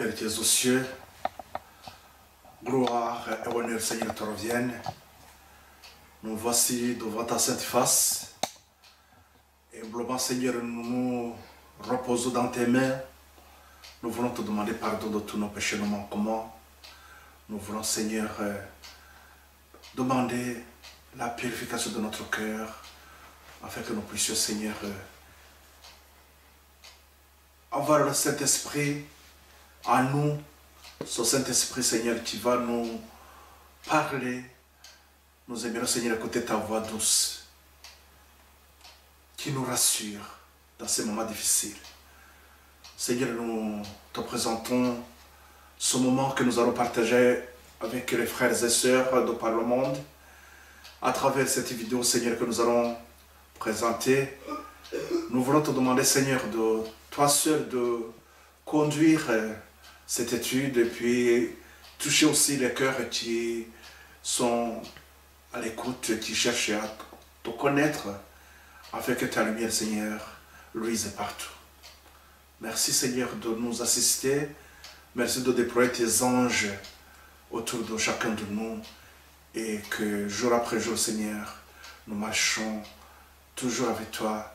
Père qui es aux cieux, gloire et honneur, Seigneur, te reviennent. Nous voici devant ta sainte face. Et humblement, Seigneur, nous nous reposons dans tes mains. Nous voulons te demander pardon de tous nos péchés, nos manquements. Nous voulons, Seigneur, demander la purification de notre cœur, afin que nous puissions, Seigneur, avoir le Saint-Esprit en nous, ce Saint-Esprit, Seigneur, qui va nous parler. Nous aimerions, Seigneur, écouter ta voix douce, qui nous rassure dans ces moments difficiles. Seigneur, nous te présentons ce moment que nous allons partager avec les frères et sœurs de par le monde. À travers cette vidéo, Seigneur, que nous allons présenter, nous voulons te demander, Seigneur, de toi seul de conduire cette étude et puis toucher aussi les cœurs qui sont à l'écoute, qui cherchent à te connaître, afin que ta lumière, Seigneur, luise partout. Merci, Seigneur, de nous assister. Merci de déployer tes anges autour de chacun de nous et que jour après jour, Seigneur, nous marchons toujours avec toi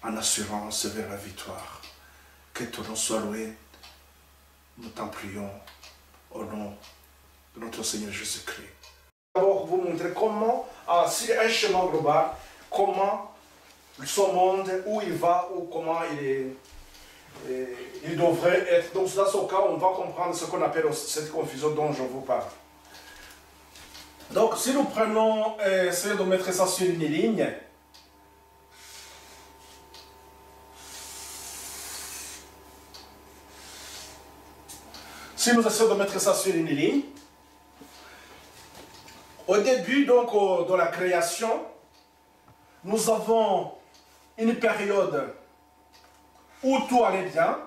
en assurance vers la victoire. Que ton nom soit loué. Nous t'en prions au nom de notre Seigneur Jésus-Christ. D'abord, vous montrer comment, sur un chemin global, comment ce monde, où il va, ou comment il devrait être. Donc, dans ce cas, on va comprendre ce qu'on appelle cette confusion dont je vous parle. Donc, si nous prenons, essayons de mettre ça sur une ligne. Si nous essayons de mettre ça sur une ligne, au début donc de la création, nous avons une période où tout allait bien.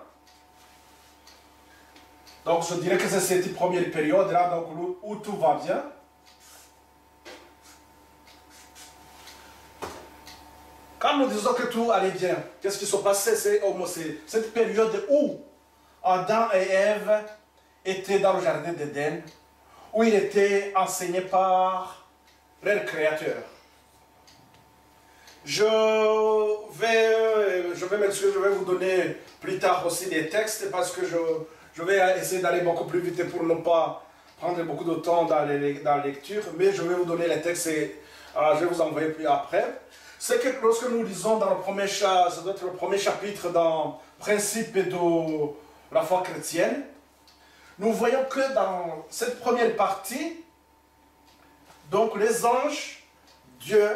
Donc je dirais que c'est cette première période là donc, où tout va bien. Quand nous disons que tout allait bien, qu'est-ce qui se passait? C'est cette période où Adam et Ève étaient dans le jardin d'Éden, où il était enseigné par leur Créateur. Je vais m'excuser, je vais vous donner plus tard aussi des textes parce que je vais essayer d'aller beaucoup plus vite pour ne pas prendre beaucoup de temps dans la lecture, mais je vais vous donner les textes et je vais vous envoyer plus après. C'est que lorsque nous lisons dans le premier ça doit être le premier chapitre dans Principe de la foi chrétienne, nous voyons que dans cette première partie, donc les anges, Dieu,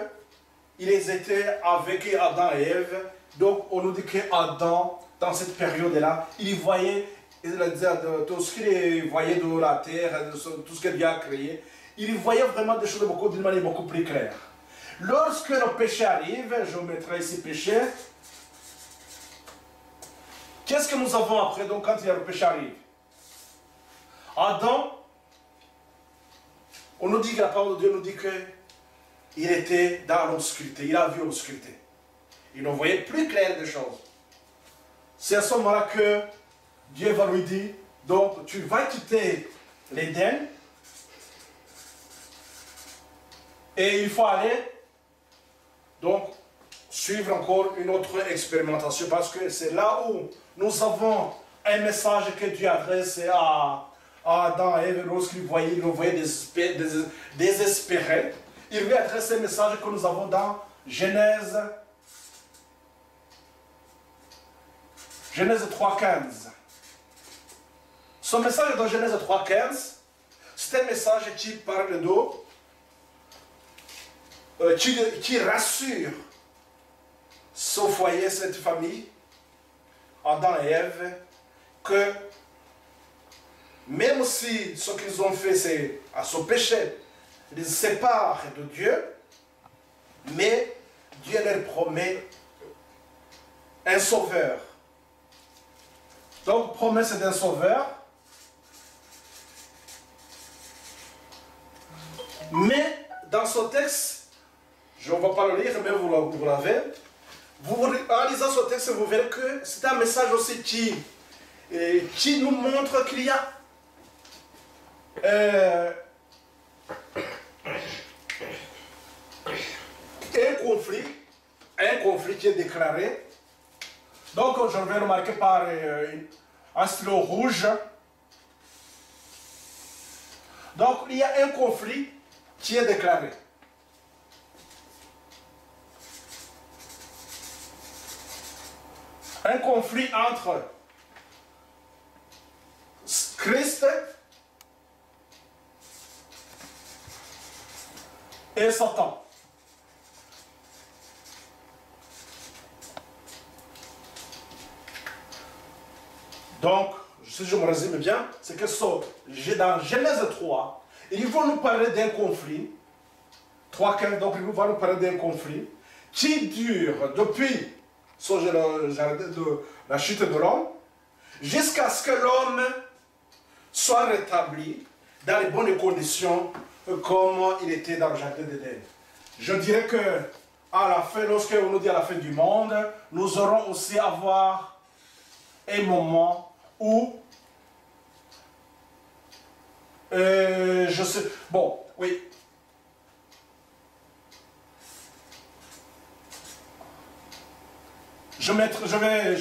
ils étaient avec Adam et Ève. Donc on nous dit qu'Adam, dans cette période-là, il voyait tout ce qu'il voyait de la terre, de tout ce que Dieu a créé. Il voyait vraiment des choses d'une manière beaucoup plus claire. Lorsque le péché arrive, je mettrai ici péché. Qu'est-ce que nous avons après donc quand le péché arrive? Adam, on nous dit que la parole de Dieu nous dit qu'il était dans l'obscurité, il a vu l'obscurité. Il ne voyait plus clair des choses. C'est à ce moment-là que Dieu va lui dire, donc tu vas quitter l'Éden et il faut aller donc suivre encore une autre expérimentation parce que c'est là où nous avons un message que Dieu adresse à Adam et Ève lorsqu'il voyait désespéré. Il lui adresse un message que nous avons dans Genèse 3.15. Ce message dans Genèse 3.15, c'est un message qui parle qui rassure ce foyer, cette famille, Adam et Ève, que même si ce qu'ils ont fait, c'est à ce péché, les sépare de Dieu, mais Dieu leur promet un sauveur. Donc, promesse d'un sauveur. Mais, dans ce texte, je ne vais pas le lire, mais vous l'avez. En lisant ce texte, vous verrez que c'est un message aussi qui qui nous montre qu'il y a un conflit qui est déclaré. Donc je vais remarquer par un stylo rouge. Donc il y a un conflit qui est déclaré. Un conflit entre Christ et Satan. Donc, si je me résume bien, c'est que dans Genèse 3, ils vont nous parler d'un conflit. 3:15, donc ils vont nous parler d'un conflit qui dure depuis la chute de l'homme jusqu'à ce que l'homme soit rétabli dans les bonnes conditions comme il était dans le jardin d'Éden. Je dirais que à la fin, lorsque on nous dit à la fin du monde, nous aurons aussi à voir un moment où je sais, bon, oui. Je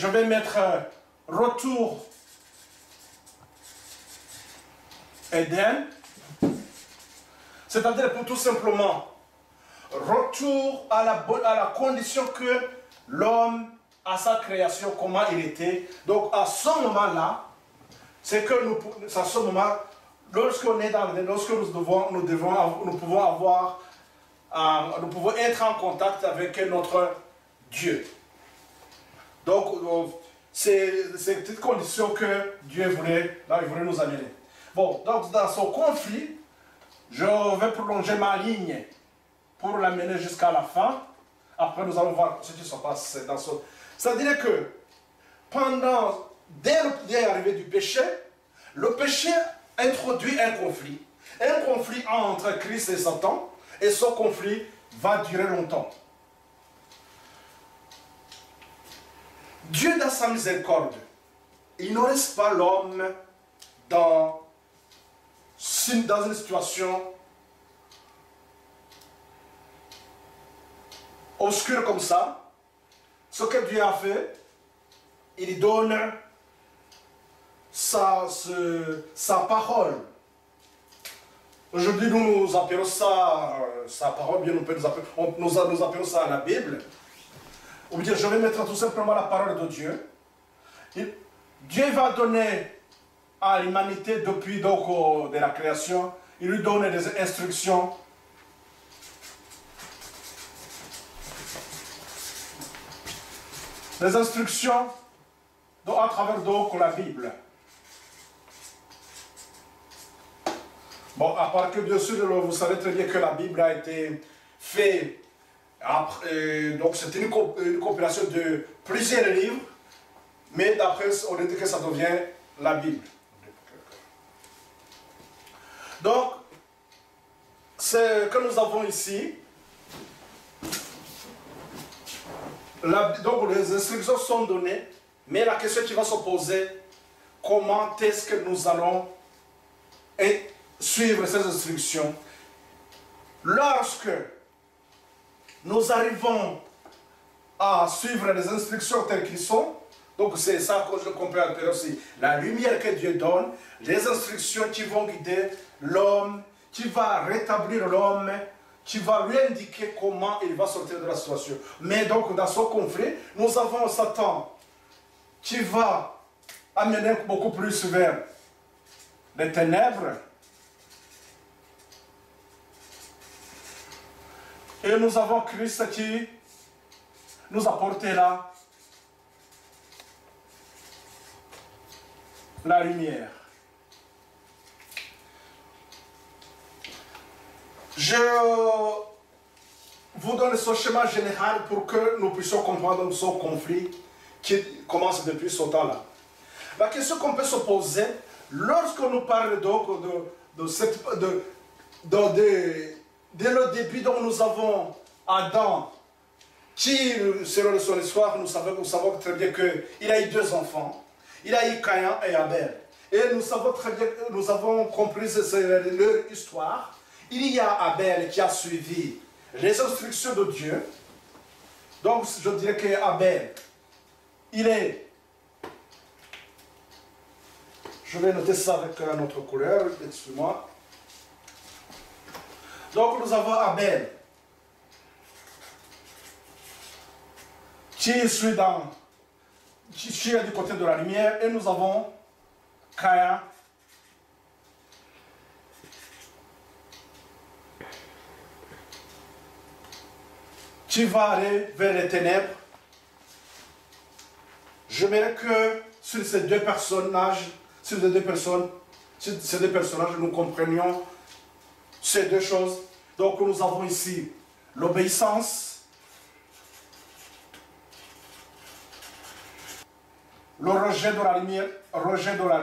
vais mettre retour Éden, c'est-à-dire pour tout simplement retour à la condition que l'homme, à sa création, comment il était. Donc à ce moment-là, c'est que à ce moment, lorsqu'on est lorsque nous pouvons être en contact avec notre Dieu. Donc c'est cette condition que Dieu voulait nous amener. Bon, donc dans son conflit, je vais prolonger ma ligne pour l'amener jusqu'à la fin. Après, nous allons voir ce qui se passe dans son... C'est-à-dire que dès l'arrivée du péché, le péché introduit un conflit entre Christ et Satan, et ce conflit va durer longtemps. Dieu, dans sa miséricorde, il ne laisse pas l'homme dans une situation obscure comme ça. Ce que Dieu a fait, il donne sa parole. Aujourd'hui, nous appelons ça sa parole, bien nous appelons ça la Bible. Ou bien je vais mettre tout simplement la parole de Dieu. Dieu va donner à l'humanité depuis de la création, il lui donne des instructions. Des instructions à travers la Bible. Bon, à part que bien sûr, vous savez très bien que la Bible a été faite. Donc c'est une compilation de plusieurs livres, mais d'après on dit que ça devient la Bible. Donc, ce que nous avons ici, donc les instructions sont données, mais la question qui va se poser, comment est-ce que nous allons suivre ces instructions? Lorsque nous arrivons à suivre les instructions telles qu'elles sont, donc c'est ça qu'on peut appeler aussi la lumière que Dieu donne, les instructions qui vont guider l'homme, qui va rétablir l'homme, qui va lui indiquer comment il va sortir de la situation. Mais donc dans ce conflit, nous avons Satan qui va amener beaucoup plus vers les ténèbres. Et nous avons Christ qui nous a apporté la lumière. Je vous donne ce schéma général pour que nous puissions comprendre ce conflit qui commence depuis ce temps-là. La question qu'on peut se poser, lorsque nous parlons donc dès le début, donc nous avons Adam, qui, selon son histoire, nous savons très bien qu'il a eu 2 enfants. Il y a eu Caïn et Abel. Et nous savons très bien, nous avons compris leur histoire. Il y a Abel qui a suivi les instructions de Dieu. Donc je dirais que Abel, il est... Je vais noter ça avec une autre couleur, excuse-moi. Donc nous avons Abel, qui est du côté de la lumière, et nous avons Caïn, qui va aller vers les ténèbres. J'aimerais que sur ces deux personnages, nous comprenions ces deux choses. Donc nous avons ici l'obéissance, le rejet de la lumière, rejet de la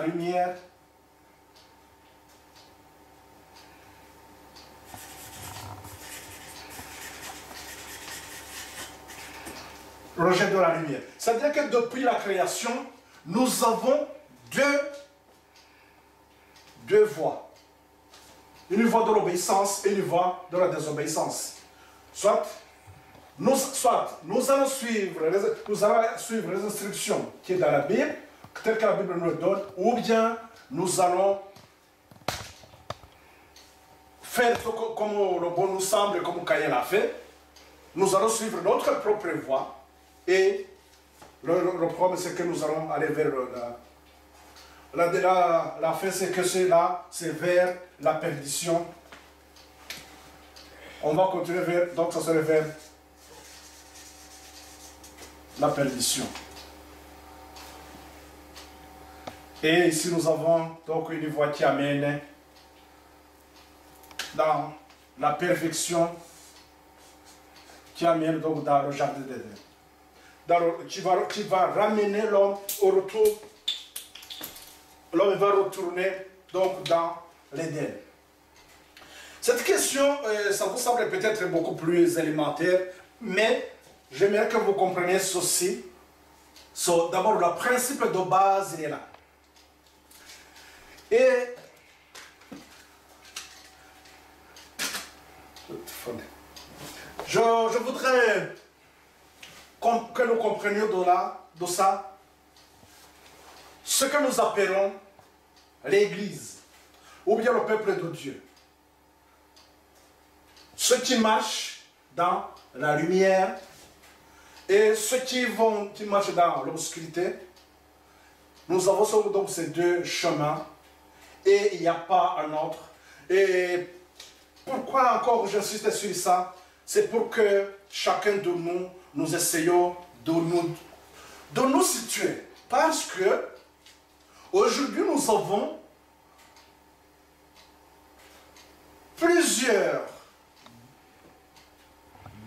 lumière. C'est-à-dire que depuis la création, nous avons deux voies. Une voie de l'obéissance et une voie de la désobéissance. Soit nous allons suivre les instructions qui sont dans la Bible, telles que la Bible nous le donne, ou bien nous allons faire comme le bon nous semble, comme Caïn l'a fait. Nous allons suivre notre propre voie. Et le problème, c'est que nous allons aller vers la fin, c'est que c'est vers la perdition. On va continuer donc ça serait vers la perdition. Et ici, nous avons donc une voie qui amène dans la perfection, qui amène donc dans le jardin d'Éden. Qui va ramener l'homme au retour. L'homme va retourner donc dans l'Éden. Cette question, ça vous semble peut-être beaucoup plus élémentaire, mais j'aimerais que vous compreniez ceci. D'abord, le principe de base, il est là. Et je voudrais que nous comprenions de ça ce que nous appelons l'Église, ou bien le peuple de Dieu. Ceux qui marchent dans la lumière et ceux qui marchent dans l'obscurité. Nous avons donc ces deux chemins et il n'y a pas un autre. Et pourquoi encore j'insiste sur ça? C'est pour que chacun de nous essayons de nous situer. Parce que aujourd'hui nous avons plusieurs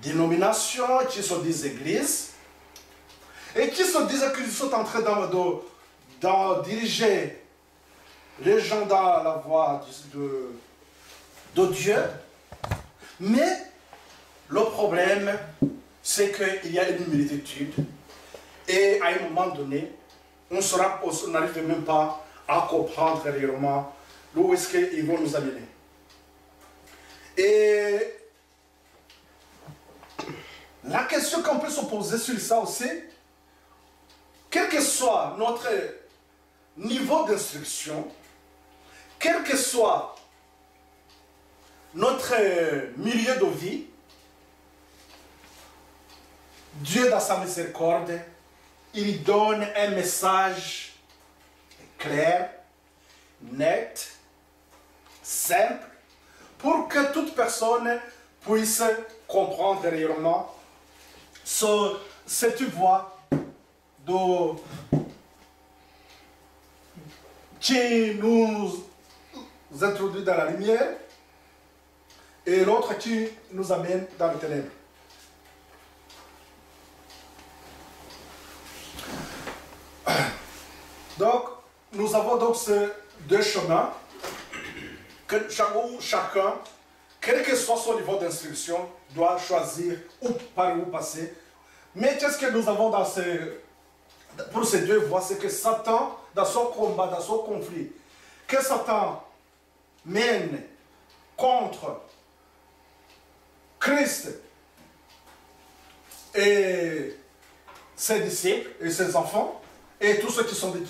dénominations qui se disent églises et qui se disent qu'ils sont en train de diriger les gens dans la voie de Dieu. Mais le problème, c'est qu'il y a une multitude et à un moment donné, on n'arrive même pas à comprendre réellement où est-ce qu'ils vont nous amener. Et la question qu'on peut se poser sur ça aussi, quel que soit notre niveau d'instruction, quel que soit notre milieu de vie, Dieu dans sa miséricorde, il donne un message clair, net, simple, pour que toute personne puisse comprendre réellement cette voie qui nous introduit dans la lumière et l'autre qui nous amène dans le ténèbre. Donc, nous avons donc ces deux chemins que chacun, quel que soit son niveau d'instruction, doit choisir par où passer. Mais qu'est-ce que nous avons pour ces deux voies, c'est que Satan, dans son combat, dans son conflit, que Satan mène contre Christ et ses disciples et ses enfants, et tous ceux qui sont des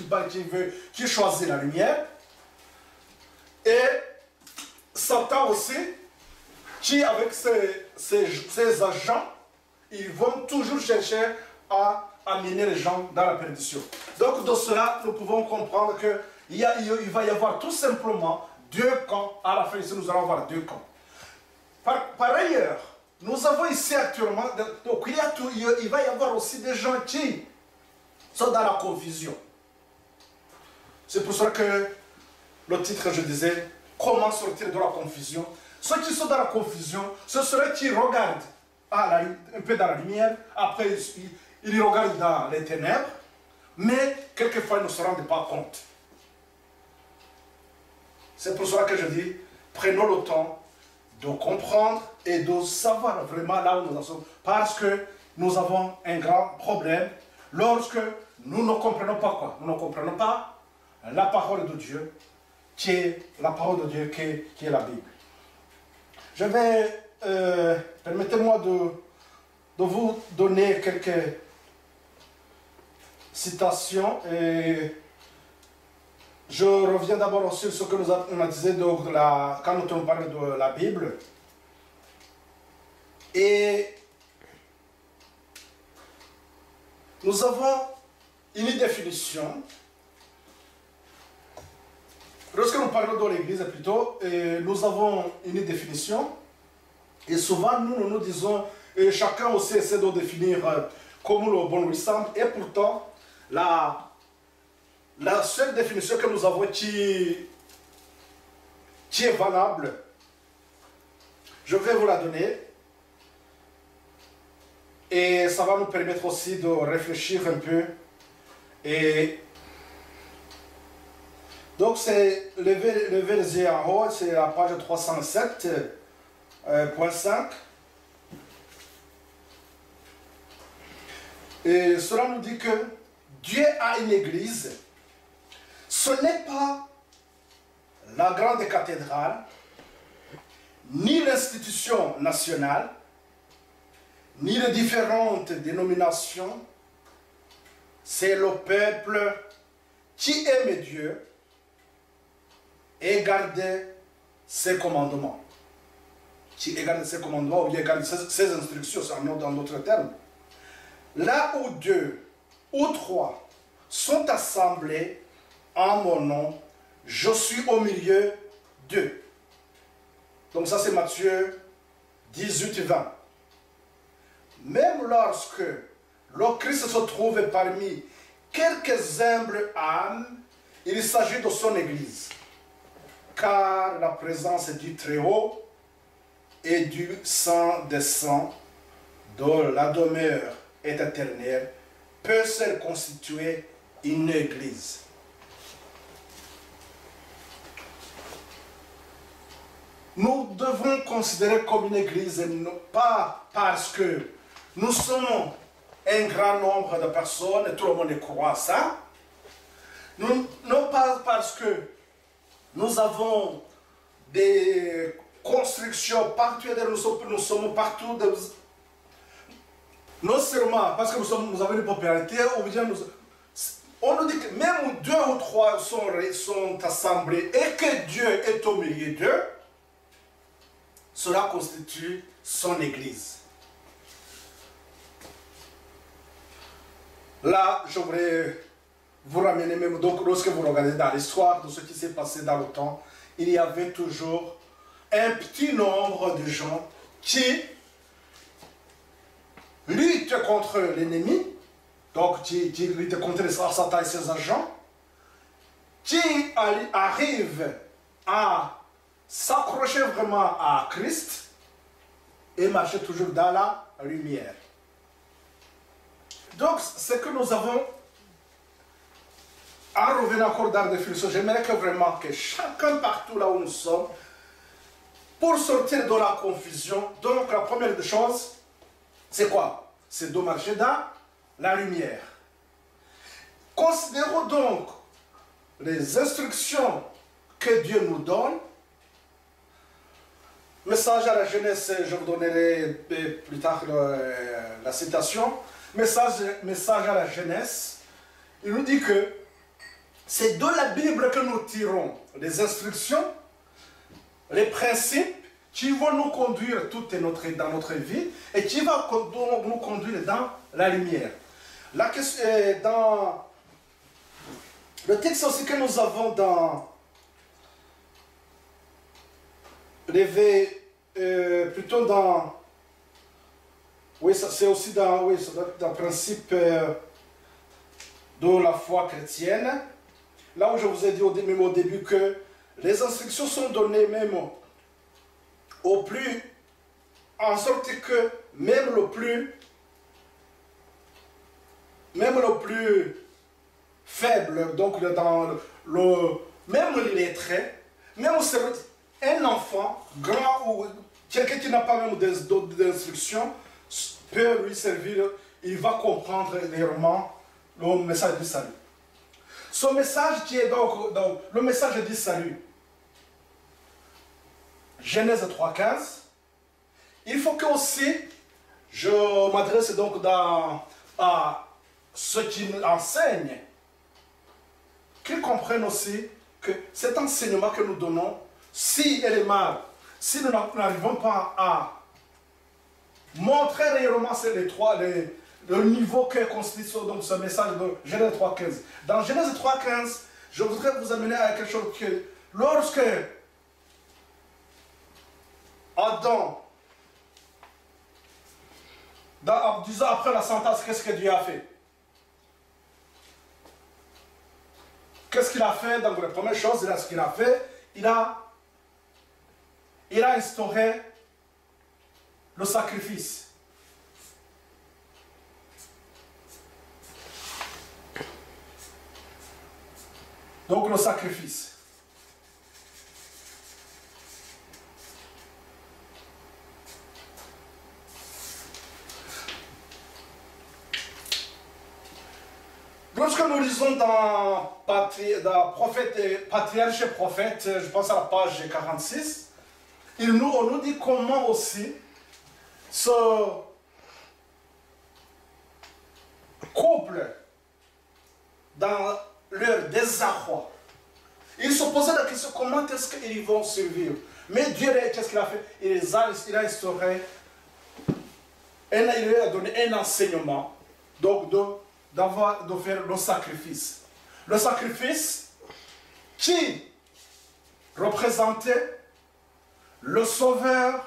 qui choisissent la lumière, et Satan aussi, qui avec ses agents, ils vont toujours chercher à amener les gens dans la perdition. Donc de cela, nous pouvons comprendre qu'il va y avoir tout simplement deux camps. À la fin ici, nous allons avoir deux camps. Par ailleurs, nous avons ici actuellement, donc il va y avoir aussi des gens qui sont dans la confusion. C'est pour ça que le titre, je disais, comment sortir de la confusion. Ceux qui sont dans la confusion, ce serait qui regardent un peu dans la lumière, après ils regardent dans les ténèbres, mais quelquefois ils ne se rendent pas compte. C'est pour cela que je dis, prenons le temps de comprendre et de savoir vraiment là où nous en sommes, parce que nous avons un grand problème lorsque nous ne comprenons pas quoi. Nous ne comprenons pas la parole de Dieu, qui est la parole de Dieu, qui est la Bible. Je vais, permettez-moi de vous donner quelques citations et je reviens d'abord sur ce que nous avons dit quand nous avons parlé de la Bible. Et nous avons une définition. Lorsque nous parlons de l'Église, plutôt, nous avons une définition. Et souvent, nous disons, et chacun aussi essaie de définir comme le bon lui semble. Et pourtant, la seule définition que nous avons qui est valable, je vais vous la donner. Et ça va nous permettre aussi de réfléchir un peu. Et donc, c'est le verset en haut, c'est la page 307.5. Et cela nous dit que Dieu a une église. Ce n'est pas la grande cathédrale, ni l'institution nationale, ni les différentes dénominations. C'est le peuple qui aime Dieu et garder ses commandements. Qui garde ses commandements ou bien garde ses instructions, dans d'autres termes. Là où deux ou trois sont assemblés en mon nom, je suis au milieu d'eux. Donc ça c'est Matthieu 18, 20. Même lorsque le Christ se trouve parmi quelques humbles âmes, il s'agit de son Église. Car la présence du Très-Haut et du sang des saints, dont la demeure est éternelle, peut se constituer une Église. Nous devons considérer comme une Église, non pas parce que nous sommes un grand nombre de personnes, et tout le monde croit à ça, non pas parce que nous avons des constructions partout, nous sommes partout, non seulement parce que nous avons une popularité, ou bien on nous dit que même où deux ou trois sont assemblés et que Dieu est au milieu d'eux, cela constitue son Église. Là, je voudrais vous ramener même, donc lorsque vous regardez dans l'histoire de ce qui s'est passé dans le temps, il y avait toujours un petit nombre de gens qui luttent contre l'ennemi, donc qui luttent contre Satan et ses agents, qui arrivent à s'accrocher vraiment à Christ et marcher toujours dans la lumière. Donc, ce que nous avons, en revenant encore dans la définition, j'aimerais que vraiment que chacun partout là où nous sommes, pour sortir de la confusion, donc la première des choses, c'est quoi? C'est de marcher dans la lumière. Considérons donc les instructions que Dieu nous donne. Message à la jeunesse, je vous donnerai plus tard la citation. Message à la jeunesse, il nous dit que c'est de la Bible que nous tirons les instructions, les principes qui vont nous conduire dans notre vie et qui vont nous conduire dans la lumière. La question, dans le texte aussi que nous avons dans plutôt dans, oui, c'est aussi dans le principe de la foi chrétienne. Là où je vous ai dit même au début que les instructions sont données même au plus, en sorte que même le plus faible, donc dans même l'illettré, même un enfant, grand ou quelqu'un qui n'a pas même d'instructions, peut lui servir, il va comprendre réellement le message du salut. Ce message qui est donc le message du salut, Genèse 3,15, il faut que aussi, je m'adresse donc à ceux qui enseignent, qu'ils comprennent aussi que cet enseignement que nous donnons, si elle est mal, si nous n'arrivons pas à montrer réellement le niveau que constitue donc ce message de Genèse 3,15. Dans Genèse 3,15, je voudrais vous amener à quelque chose que lorsque Adam, disons après la sentence, qu'est-ce que Dieu a fait? Qu'est-ce qu'il a fait? Donc la première chose, ce qu'il a fait, il a instauré le sacrifice. Donc le sacrifice. Lorsque nous lisons dans Patriarche et Prophète, je pense à la page 46, on nous dit comment aussi ce couple, dans leur désarroi, ils se posaient la question comment est-ce qu'ils vont survivre. Mais Dieu, qu'est-ce qu'il a fait? Il a instauré, il lui a donné un enseignement, donc de faire le sacrifice. Le sacrifice qui représentait le Sauveur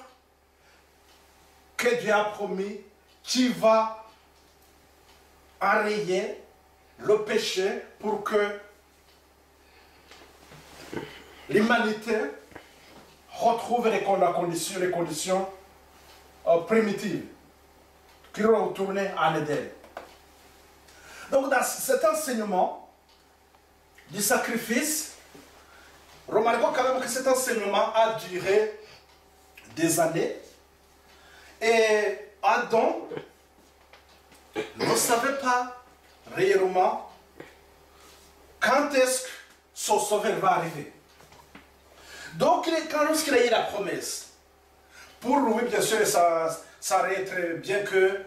que Dieu a promis, qui va enrayer le péché pour que l'humanité retrouve les conditions primitives qui retournaient en Éden. Donc dans cet enseignement du sacrifice, remarquons quand même que cet enseignement a duré des années et Adam ne savait pas réellement quand est-ce que son sauveur va arriver. Donc lorsqu'il a eu la promesse, pour lui bien sûr ça aurait été bien que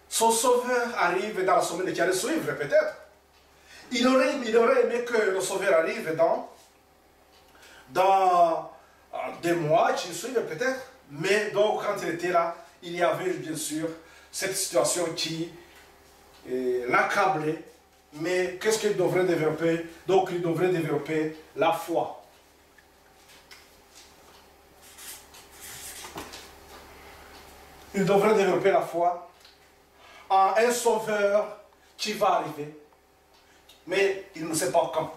son sauveur arrive dans la semaine qui allait suivre peut-être. Il aurait aimé que le sauveur arrive dans des mois qui suivent peut-être. Mais donc quand il était là, il y avait bien sûr cette situation qui l'accablait. Mais qu'est-ce qu'il devrait développer? Donc il devrait développer la foi. Il devrait développer la foi en un sauveur qui va arriver. Mais il ne sait pas quand.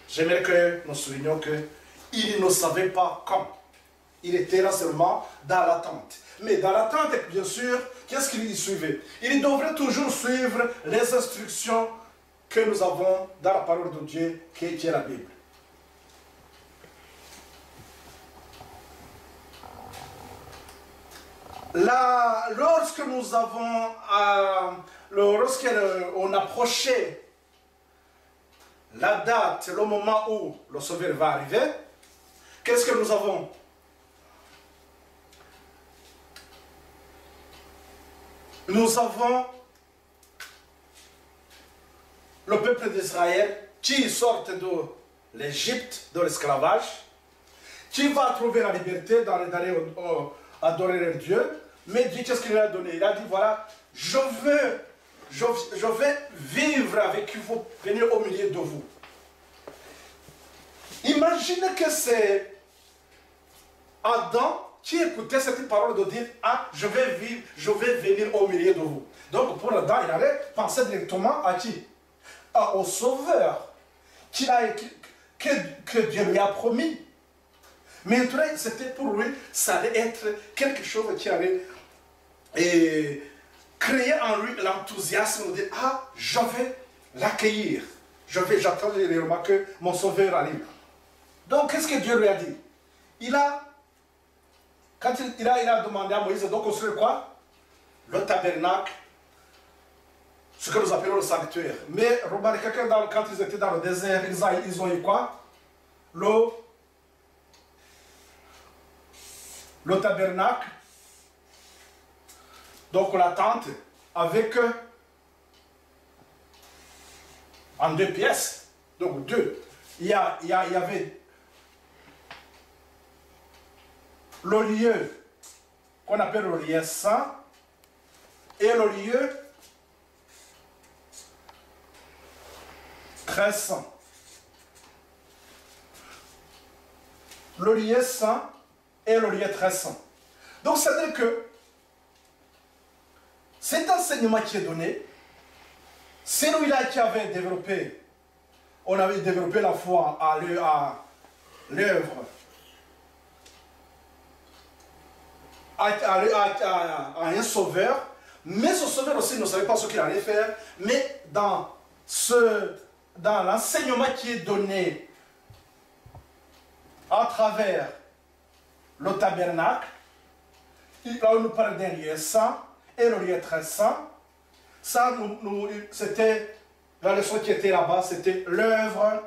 J'aimerais que nous soulignions qu'il ne savait pas quand. Il était là seulement dans l'attente. Mais dans l'attente, bien sûr, qu'est-ce qu'il suivait? Il devrait toujours suivre les instructions que nous avons dans la parole de Dieu, qui est la Bible. Là, lorsque nous avons lorsqu'on approchait la date, le moment où le Sauveur va arriver, qu'est-ce que nous avons? Nous avons le peuple d'Israël qui sort de l'Égypte, de l'esclavage, qui va trouver la liberté d'aller adorer Dieu. Mais Dieu, qu'est-ce qu'il lui a donné? Il a dit, voilà, je vais vivre avec vous, venir au milieu de vous. Imaginez que c'est Adam qui écoutait cette parole de dire, ah, je vais vivre, je vais venir au milieu de vous. Donc pour Adam, il allait penser directement à qui? Au Sauveur, que Dieu lui a promis. Mais maintenant, c'était pour lui, ça allait être quelque chose qui allait créer en lui l'enthousiasme de dire, ah, je vais l'accueillir. J'attends que mon Sauveur arrive. Donc, qu'est-ce que Dieu lui a dit? Quand il a demandé à Moïse de construire quoi? Le tabernacle, ce que nous appelons le sanctuaire. Mais remarquez que quand ils étaient dans le désert, ils ont eu quoi? Le tabernacle, donc la tente, avec en 2 pièces, donc 2. Il y avait le lieu qu'on appelle le lieu saint et le lieu très saint. Le lieu saint et le lieu très saint. Donc, c'est-à-dire que cet enseignement qui est donné, c'est celui-là qui avait développé, on avait développé la foi à l'œuvre, à un sauveur, mais ce sauveur aussi ne savait pas ce qu'il allait faire, mais dans l'enseignement qui est donné à travers le tabernacle, là où nous parlons d'un lieu saint et le lieu très saint, ça, c'était la leçon qui était là-bas, c'était l'œuvre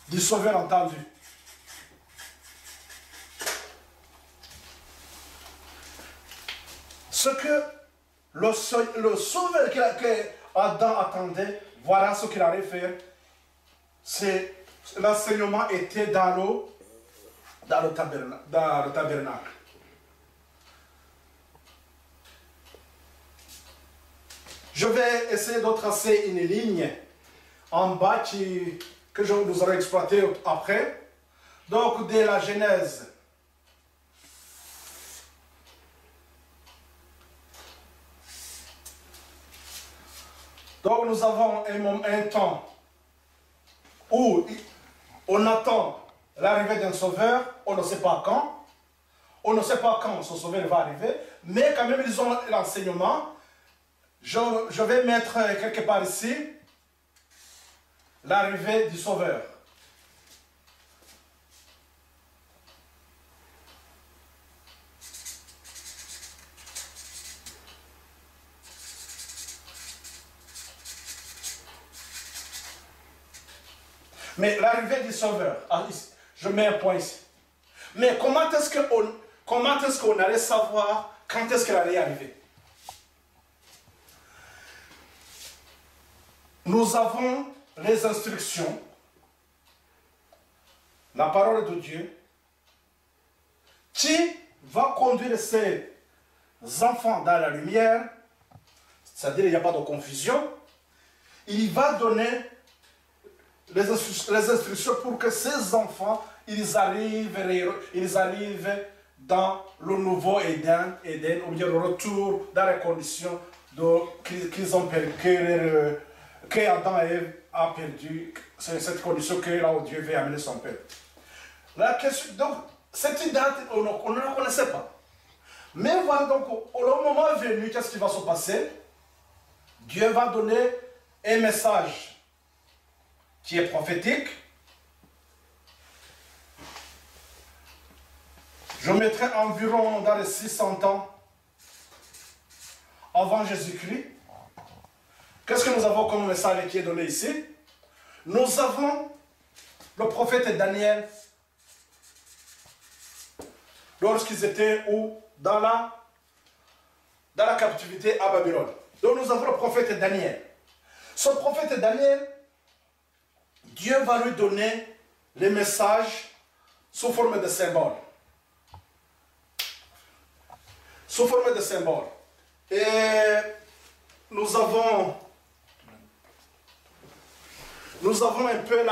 du Sauveur entendu. Ce que le Sauveur qu'Adam attendait, voilà ce qu'il allait faire. L'enseignement était dans le tabernacle. Je vais essayer de tracer une ligne en bas que nous allons exploiter après. Donc, dès la Genèse. Donc, nous avons un temps où on attend l'arrivée d'un sauveur, on ne sait pas quand. On ne sait pas quand ce sauveur va arriver, mais quand même, ils ont l'enseignement. Je vais mettre quelque part ici l'arrivée du Sauveur. Mais l'arrivée du Sauveur, je mets un point ici. Mais comment est-ce qu'on allait savoir quand est-ce qu'elle allait arriver? Nous avons les instructions, la parole de Dieu, qui va conduire ces enfants dans la lumière, c'est-à-dire il n'y a pas de confusion. Il va donner les instructions pour que ces enfants, ils arrivent dans le nouveau Éden, ou bien le retour dans les conditions qu'ils ont perdu, que Adam et Ève a perdu, c'est cette condition que là où Dieu veut amener son peuple. La question, donc, c'est une date, on ne la connaissait pas. Mais voilà, donc, au moment venu, qu'est-ce qui va se passer? Dieu va donner un message qui est prophétique. Je mettrai environ dans les 600 ans avant Jésus-Christ. Qu'est-ce que nous avons comme message qui est donné ici? Nous avons le prophète Daniel lorsqu'ils étaient où? Dans la captivité à Babylone. Donc nous avons le prophète Daniel. Ce prophète Daniel, Dieu va lui donner les messages sous forme de symboles. Sous forme de symboles. Et nous avons un peu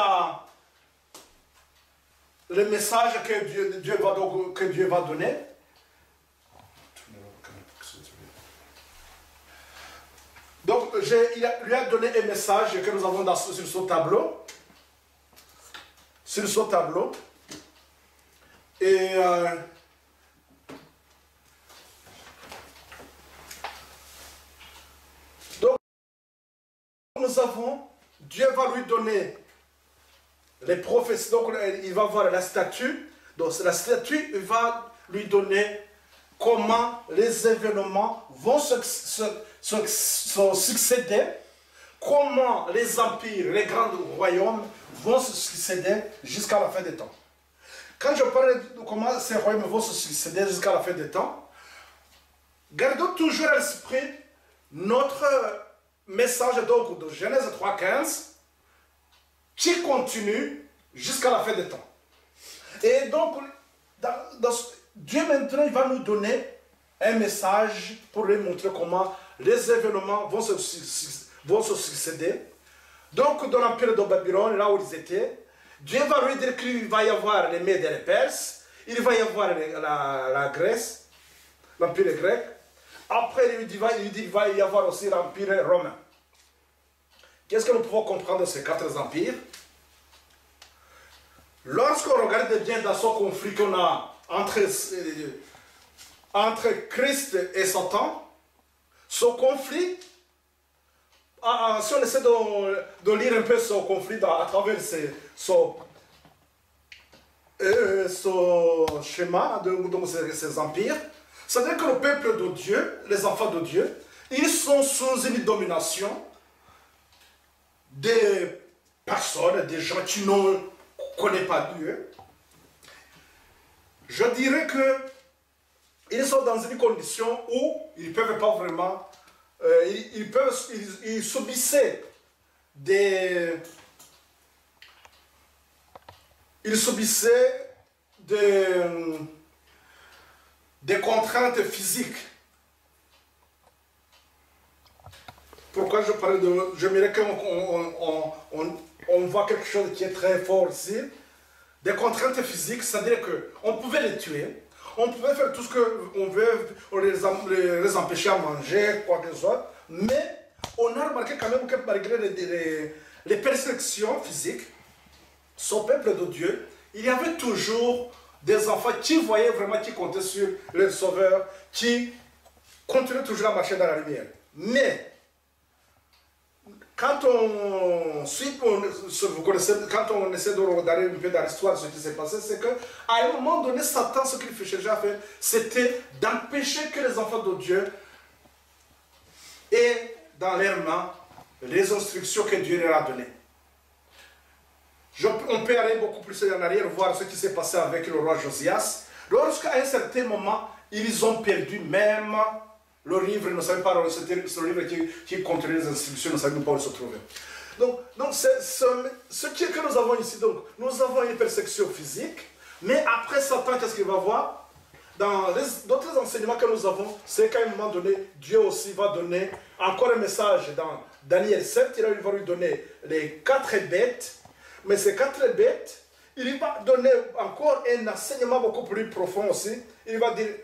le message que Dieu va donner. Donc, il lui a donné un message que nous avons sur ce tableau. Sur ce tableau. Et donc, nous avons, Dieu va lui donner les prophéties. Donc, il va voir la statue. Donc, la statue va lui donner comment les événements vont se succéder, comment les empires, les grands royaumes vont se succéder jusqu'à la fin des temps. Quand je parle de comment ces royaumes vont se succéder jusqu'à la fin des temps, gardons toujours à l'esprit notre message donc de Genèse 3.15 qui continue jusqu'à la fin des temps. Et donc, Dieu maintenant il va nous donner un message pour lui montrer comment les événements vont se succéder. Donc, dans l'empire de Babylone, là où ils étaient, Dieu va lui dire qu'il va y avoir les Mèdes et les Perses, il va y avoir la Grèce, l'empire grec. Après, il dit qu'il va y avoir aussi l'empire romain. Qu'est-ce que nous pouvons comprendre de ces quatre empires? Lorsqu'on regarde bien dans ce conflit qu'on a entre Christ et Satan, ce conflit, si on essaie de lire un peu ce conflit à travers ce schéma de ces empires, c'est-à-dire que le peuple de Dieu, les enfants de Dieu, ils sont sous une domination des personnes, des gens qui ne connaissent pas Dieu. Je dirais que ils sont dans une condition où ils ne peuvent pas vraiment, ils subissaient des contraintes physiques. Pourquoi je parle de... J'aimerais qu'on voit quelque chose qui est très fort ici. Des contraintes physiques, c'est-à-dire qu'on pouvait les tuer, on pouvait faire tout ce qu'on veut, les empêcher à manger, quoi que ce soit, mais on a remarqué quand même que malgré les persécutions physiques, son peuple de Dieu, il y avait toujours des enfants qui voyaient vraiment, qui comptaient sur le Sauveur, qui continuaient toujours à marcher dans la lumière. Mais, quand on essaie de regarder un peu dans l'histoire ce qui s'est passé, c'est qu'à un moment donné, Satan, ce qu'il cherchait à faire, c'était d'empêcher que les enfants de Dieu aient dans leurs mains les instructions que Dieu leur a données. On peut aller beaucoup plus en arrière, voir ce qui s'est passé avec le roi Josias. Lorsqu'à un certain moment, ils ont perdu même le livre, ils ne savaient pas, c'était ce livre qui contenait les instructions, ils ne savaient pas où se trouver. Donc ce que nous avons ici, donc, nous avons une persécution physique, mais après Satan, qu'est-ce qu'il va voir? Dans d'autres enseignements que nous avons, c'est qu'à un moment donné, Dieu aussi va donner encore un message dans Daniel 7, il va lui donner les 4 bêtes, mais ces 4 bêtes, il va donner encore un enseignement beaucoup plus profond aussi. Il va dire,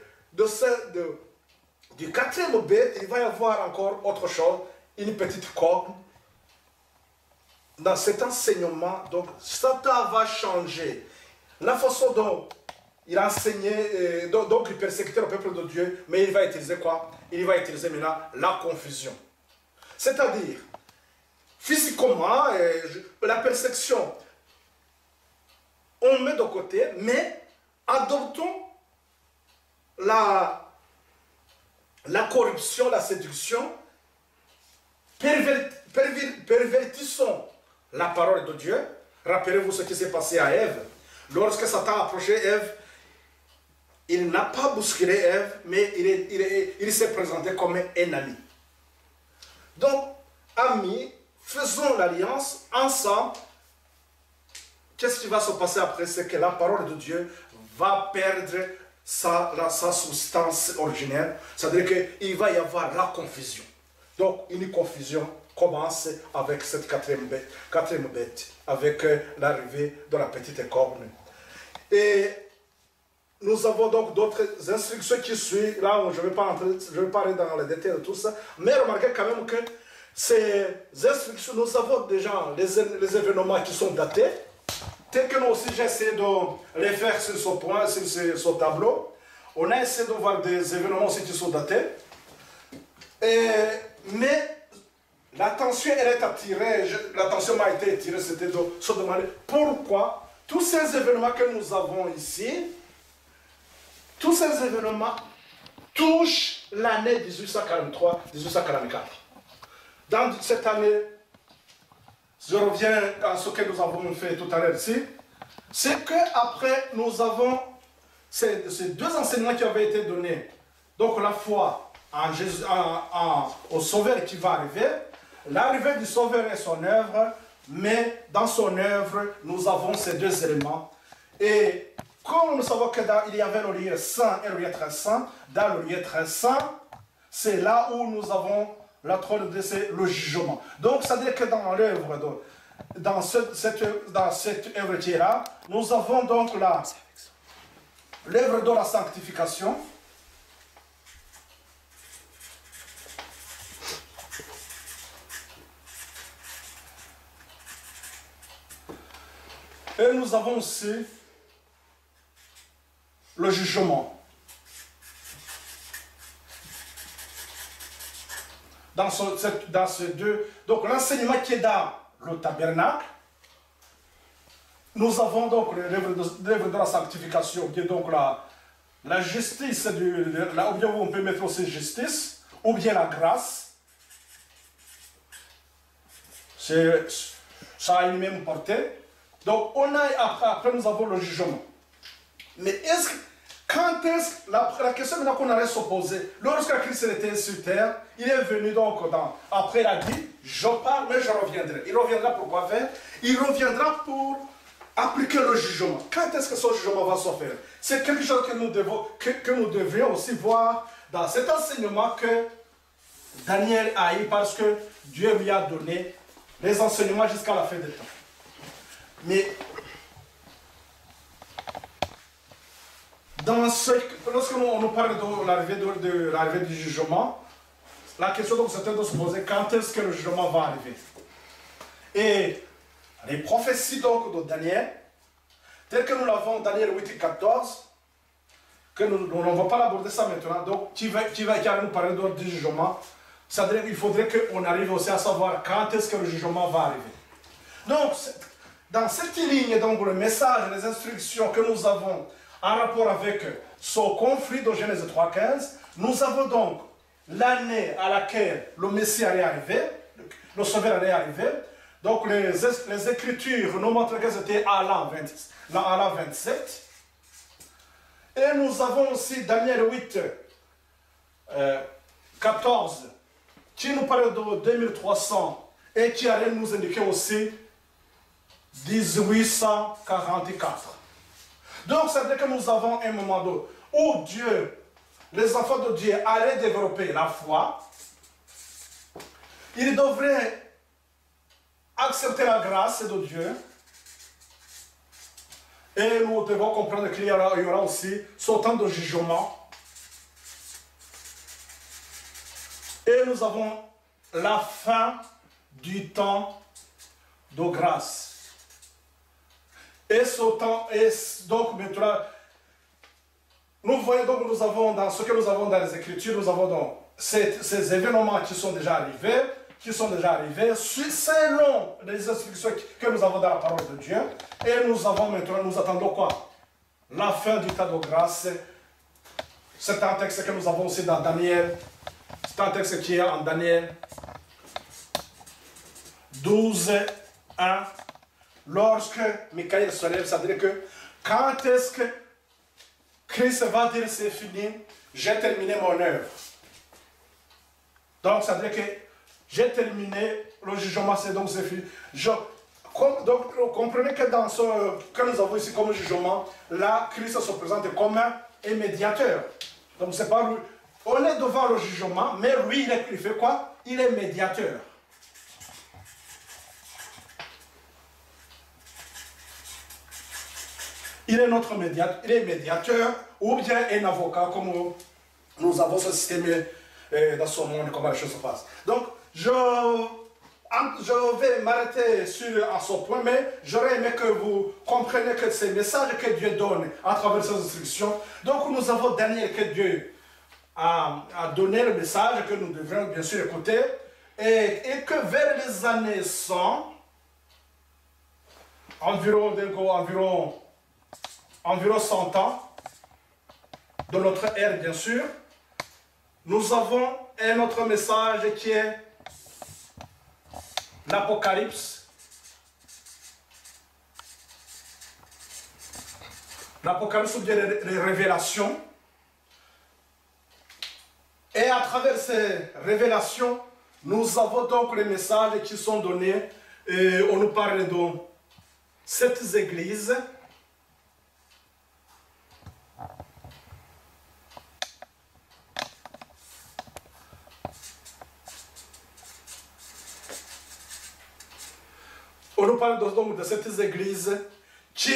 du 4e bête, il va y avoir encore autre chose, une petite corne. Dans cet enseignement, donc, Satan va changer la façon dont il enseignait, donc il persécutait le peuple de Dieu, mais il va utiliser quoi? Il va utiliser maintenant la confusion. C'est-à-dire, physiquement, persécution, on met de côté, mais adoptons la corruption, la séduction, pervertissons la parole de Dieu. Rappelez-vous ce qui s'est passé à Ève. Lorsque Satan a approché Ève, il n'a pas bousculé Ève, mais il s'est présenté comme un ami. Donc, amis, faisons l'alliance ensemble. Qu'est-ce qui va se passer après? C'est que la parole de Dieu va perdre sa substance originelle. C'est-à-dire qu'il va y avoir la confusion. Donc, une confusion commence avec cette quatrième bête, avec l'arrivée de la petite corne. Et nous avons donc d'autres instructions qui suivent. Là, je ne vais pas aller dans les détails de tout ça. Mais remarquez quand même que ces instructions, nous avons déjà les événements qui sont datés. Tel que nous aussi, j'ai essayé de les faire sur ce point, sur ce tableau. On a essayé de voir des événements aussi qui sont datés. Mais l'attention, elle est attirée, l'attention m'a été attirée, c'était de se demander pourquoi tous ces événements que nous avons ici, tous ces événements touchent l'année 1843-1844. Dans cette année, je reviens à ce que nous avons fait tout à l'heure ici, c'est qu'après nous avons ces deux enseignements qui avaient été donnés. Donc la foi en Jésus, au Sauveur qui va arriver, l'arrivée du Sauveur et son œuvre, mais dans son œuvre, nous avons ces deux éléments. Et comme nous savons qu'il y avait le lieu saint et le lieu très saint, dans le lieu très saint, c'est là où nous avons la trône de le jugement. Donc, c'est-à-dire que dans l'œuvre, dans cette œuvre qui est là, nous avons donc l'œuvre de la sanctification. Et nous avons aussi le jugement. Dans ces deux, donc l'enseignement qui est dans le tabernacle, nous avons donc l'œuvre de la sanctification, qui est donc la justice, ou bien on peut mettre aussi justice, ou bien la grâce. Ça a une même portée. Donc on a, après nous avons le jugement. Mais quand est-ce, la question qu'on allait se poser, lorsque Christ était sur terre, il est venu donc après il a dit, je pars mais je reviendrai. Il reviendra pour quoi faire? Il reviendra pour appliquer le jugement. Quand est-ce que ce jugement va se faire? C'est quelque chose que nous devrions aussi voir dans cet enseignement que Daniel a eu parce que Dieu lui a donné les enseignements jusqu'à la fin des temps. Mais lorsque nous parle de l'arrivée du jugement, la question donc c'était de se poser quand est-ce que le jugement va arriver. Et les prophéties donc de Daniel, telles que nous l'avons Daniel 8 et 14, que nous ne va pas l'aborder ça maintenant, donc qui va nous parler du jugement, c'est-à-dire qu'il faudrait qu'on arrive aussi à savoir quand est-ce que le jugement va arriver. Donc, dans cette ligne, donc le message, les instructions que nous avons en rapport avec ce conflit de Genèse 3.15, nous avons donc l'année à laquelle le Messie allait arriver, le Sauveur allait arriver. Donc les Écritures nous montrent que c'était à l'an 27. Et nous avons aussi Daniel 8, 14, qui nous parle de 2300 et qui allait nous indiquer aussi 1844. Donc, ça veut dire que nous avons un moment où Dieu, les enfants de Dieu allaient développer la foi. Ils devraient accepter la grâce de Dieu. Et nous devons comprendre qu'il y aura aussi ce temps de jugement. Et nous avons la fin du temps de grâce. Et ce temps, donc maintenant, nous voyons donc, nous avons dans ce que nous avons dans les Écritures, nous avons donc ces événements qui sont déjà arrivés, qui sont déjà arrivés, selon les instructions que nous avons dans la parole de Dieu. Et nous avons maintenant, nous attendons quoi? La fin du temps de grâce. C'est un texte que nous avons aussi dans Daniel. C'est un texte qui est en Daniel 12, 1. Lorsque Michael se lève, ça veut dire que quand est-ce que Christ va dire c'est fini, j'ai terminé mon œuvre. Donc ça veut dire que j'ai terminé le jugement, c'est donc c'est fini. Donc vous comprenez que dans ce que nous avons ici comme jugement, là Christ se présente comme un médiateur. Donc c'est pas lui. On est devant le jugement, mais lui il fait quoi? Il est médiateur. Il est notre médiateur, il est médiateur ou bien un avocat comme nous avons ce système dans ce monde, comment les choses se passent. Donc, je vais m'arrêter à ce point, mais j'aurais aimé que vous compreniez que ces messages que Dieu donne à travers ses instructions. Donc, nous avons Daniel que Dieu a donné le message que nous devrions bien sûr écouter et que vers les années 100, environ 100 ans, de notre ère bien sûr, nous avons un autre message qui est l'Apocalypse. L'Apocalypse ou bien les révélations. Et à travers ces révélations, nous avons donc les messages qui sont donnés. Et on nous parle de 7 églises. On nous parle donc de cette église qui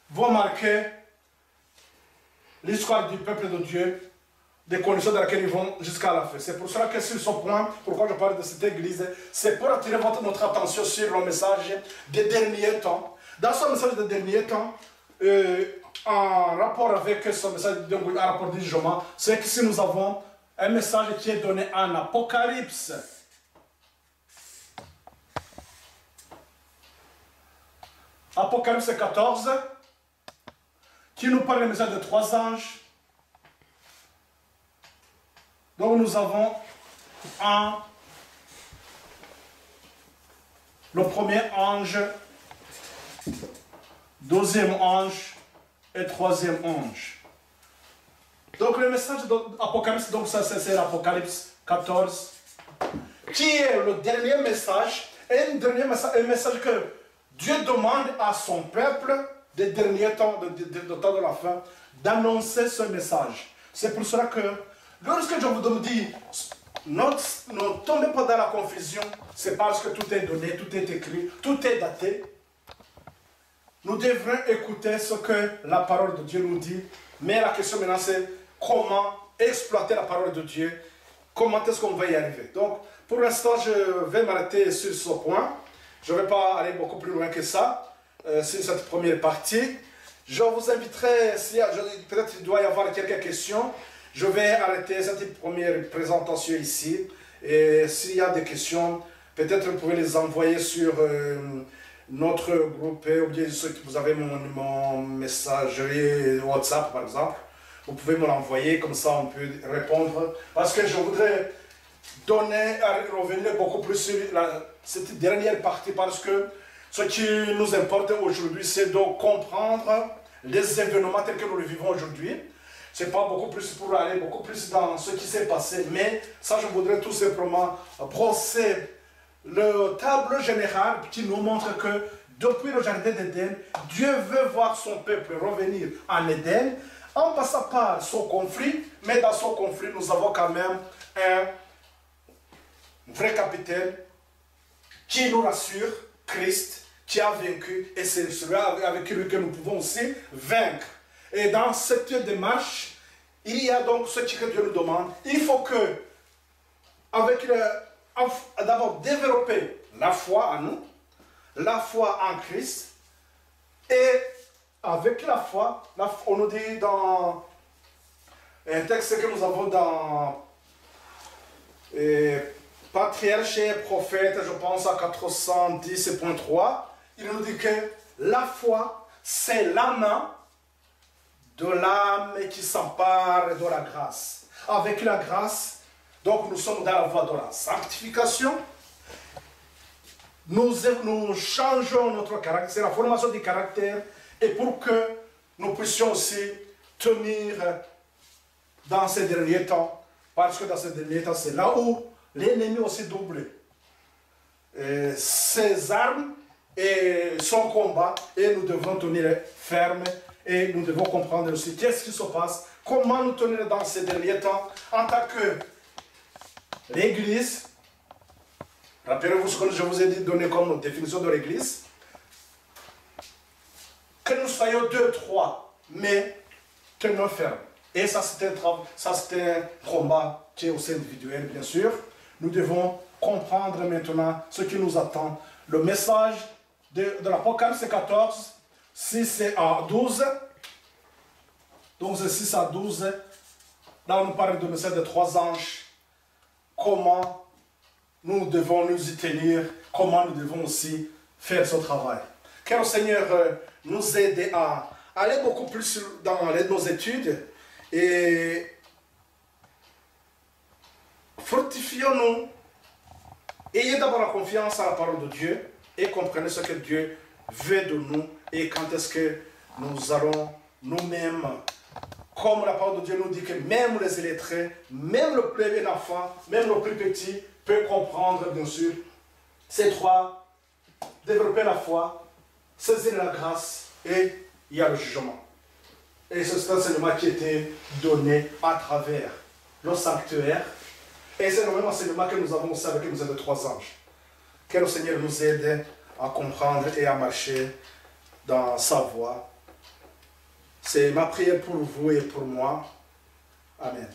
vont marquer l'histoire du peuple de Dieu, des conditions dans lesquelles ils vont jusqu'à la fin. C'est pour cela que sur ce point, pourquoi je parle de cette église, c'est pour attirer notre attention sur le message des derniers temps. Dans ce message des derniers temps, en rapport avec ce message, en rapport du jugement, c'est que si nous avons un message qui est donné en Apocalypse, Apocalypse 14, qui nous parle du message de 3 anges. Donc nous avons le premier ange, deuxième ange et troisième ange. Donc le message d'Apocalypse, donc ça c'est l'Apocalypse 14, qui est le dernier message, un message que Dieu demande à son peuple des derniers temps, de temps de la fin, d'annoncer ce message. C'est pour cela que, lorsque je vous dis, ne tombez pas dans la confusion, c'est parce que tout est donné, tout est écrit, tout est daté. Nous devrons écouter ce que la parole de Dieu nous dit, mais la question maintenant c'est comment exploiter la parole de Dieu, comment est-ce qu'on va y arriver. Donc, pour l'instant, je vais m'arrêter sur ce point. Je ne vais pas aller beaucoup plus loin que ça, sur cette première partie. Je vous inviterai, peut-être qu'il doit y avoir quelques questions, je vais arrêter cette première présentation ici. Et s'il y a des questions, peut-être vous pouvez les envoyer sur notre groupe, ou bien ceux que vous avez mon messagerie WhatsApp par exemple. Vous pouvez me l'envoyer, comme ça on peut répondre. Parce que je voudrais revenir beaucoup plus sur cette dernière partie, parce que ce qui nous importe aujourd'hui, c'est de comprendre les événements tels que nous les vivons aujourd'hui. Ce n'est pas beaucoup plus pour aller beaucoup plus dans ce qui s'est passé, mais ça je voudrais tout simplement brosser le tableau général qui nous montre que depuis le jardin d'Éden, Dieu veut voir son peuple revenir en Éden, en passant par son conflit, mais dans son conflit, nous avons quand même un vrai capitaine qui nous rassure, Christ, qui a vaincu, et c'est celui avec lui que nous pouvons aussi vaincre. Et dans cette démarche, il y a donc ce que Dieu nous demande. Il faut que, d'abord développer la foi en nous, la foi en Christ, et avec la foi, on nous dit dans un texte que nous avons dans Patriarche et prophète, je pense à 410.3, il nous dit que la foi, c'est la main de l'âme qui s'empare de la grâce. Avec la grâce, donc nous sommes dans la voie de la sanctification. Nous changeons notre caractère, c'est la formation du caractère, et pour que nous puissions aussi tenir dans ces derniers temps, parce que dans ces derniers temps, c'est là où l'ennemi aussi double ses armes et son combat, et nous devons tenir ferme, et nous devons comprendre aussi qu'est-ce qui se passe, comment nous tenir dans ces derniers temps en tant que l'Église. Rappelez-vous ce que je vous ai donné comme définition de l'Église. Que nous soyons 2, 3, mais tenons ferme. Et ça, c'est un combat qui est aussi individuel, bien sûr. Nous devons comprendre maintenant ce qui nous attend. Le message de l'Apocalypse 14, 6 à 12. Donc, 6 à 12. Là, on nous parle du message des 3 anges. Comment nous devons nous y tenir, comment nous devons aussi faire ce travail. Que le Seigneur nous aide à aller beaucoup plus dans nos études et fortifions-nous. Ayez d'abord la confiance en la parole de Dieu et comprenez ce que Dieu veut de nous et quand est-ce que nous allons nous-mêmes, comme la parole de Dieu nous dit que même les illettrés, même le plus enfant, même le plus petit, peut comprendre, bien sûr, ces 3, développer la foi, saisir la grâce, et il y a le jugement. Et c'est cet enseignement qui a été donné à travers le sanctuaire, et c'est le même enseignement que nous avons aussi avec les 3 anges. Que le Seigneur nous aide à comprendre et à marcher dans sa voie. C'est ma prière pour vous et pour moi. Amen.